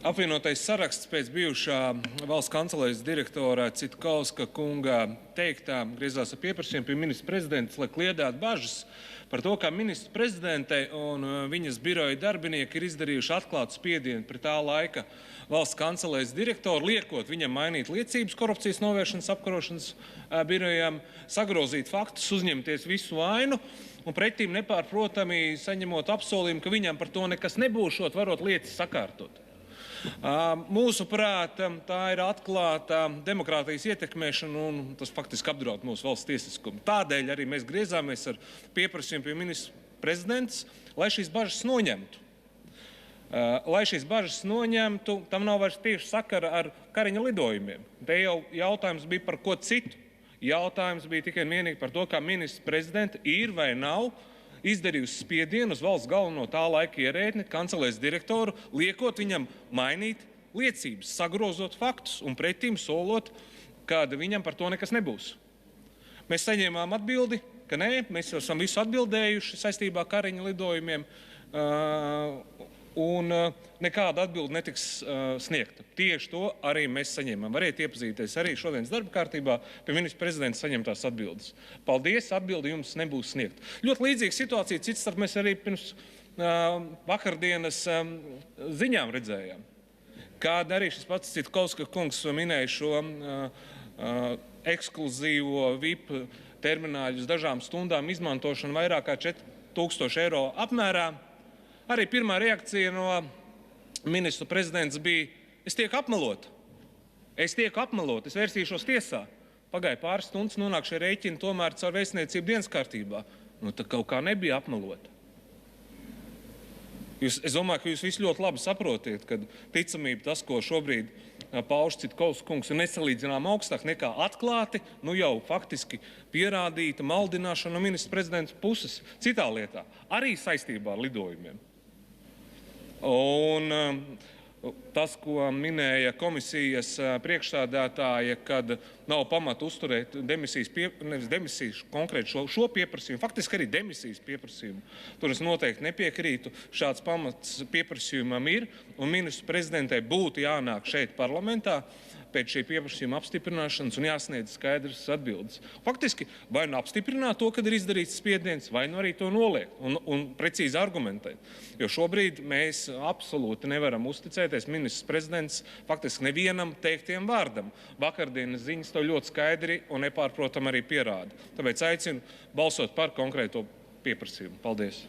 Apvienotais saraksts pēc bijušā valsts kancelējas direktora Citkauska kunga teiktā griezās ar pieprasījumu pie ministra prezidenta, lai kliedētu bažas par to, kā ministra prezidente un viņas biroja darbinieki ir izdarījuši atklātu spiedienu pret tā laika valsts kancelējas direktoru, liekot viņam mainīt liecības korupcijas novēršanas apkarošanas birojām, sagrozīt faktus, uzņemties visu vainu un pretīm nepārprotami saņemot apsolījumu, ka viņam par to nekas nebūšot, varot lietas sakārtot. Mūsuprāt, tā ir atklāta demokrātijas ietekmēšana un tas faktiski apdraud mūsu valsts tiesiskumu. Tādēļ arī mēs griezāmies ar pieprasījumu pie ministra prezidents, lai šīs bažas noņemtu. Lai šīs bažas noņemtu, tam nav vairs tieši sakara ar Kariņa lidojumiem. Te jau jautājums bija par ko citu. Jautājums bija tikai vienīgi par to, kā ministra prezidenta ir vai nav izdarījusi spiedienu uz valsts galveno tā laika ierēdni, kancelējas direktoru, liekot viņam mainīt liecības, sagrozot faktus un pretīm solot, ka viņam par to nekas nebūs. Mēs saņēmām atbildi, ka nē, mēs jau esam visu atbildējuši saistībā ar Kariņa lidojumiem, un nekāda atbilde netiks sniegta. Tieši to arī mēs saņēmām. Variet iepazīties arī šodienas darba kārtībā pie ministra prezidenta saņemtās atbildes. Paldies, atbildi jums nebūs sniegta. Ļoti līdzīga situācija, cits starp mēs arī pirms vakardienas ziņām redzējām, kad arī šis pats Citkauska kungs minēja šo ekskluzīvo VIP termināļu uz dažām stundām izmantošanu vairāk kā 4000 eiro apmērā. Arī pirmā reakcija no ministra prezidents bija: es tieku apmelota. Es vērsīšos tiesā. Pagāja pāris stundas, nonāk šie rēķini tomēr caur vēstniecību dienas kārtībā. Nu, tad kaut kā nebija apmelota. Es domāju, ka jūs visi ļoti labi saprotiet, ka ticamība tas, ko šobrīd pauž Citkauska kungs, ir nesalīdzinām augstāk nekā atklāti, nu jau faktiski pierādīta maldināšana no ministra prezidenta puses citā lietā, arī saistībā ar lidojumiem. Un tas, ko minēja komisijas priekšsādātāja, kad nav pamata uzturēt demisijas konkrēti šo pieprasījumu, faktiski arī demisijas pieprasījumu, tur es noteikti nepiekrītu. Šāds pamats pieprasījumam ir, un ministru prezidentei būtu jānāk šeit parlamentā pēc šī pieprasījuma apstiprināšanas un jāsniedz skaidrs atbildes. Faktiski vai nu apstiprināt to, kad ir izdarīts spiediens, vai nu arī to noliegt un precīzi argumentēt. Jo šobrīd mēs absolūti nevaram uzticēties ministrs prezidents faktiski nevienam teiktiem vārdam. Vakardienas ziņas to ļoti skaidri un nepārprotam arī pierāda. Tāpēc aicinu balsot par konkrēto pieprasījumu. Paldies!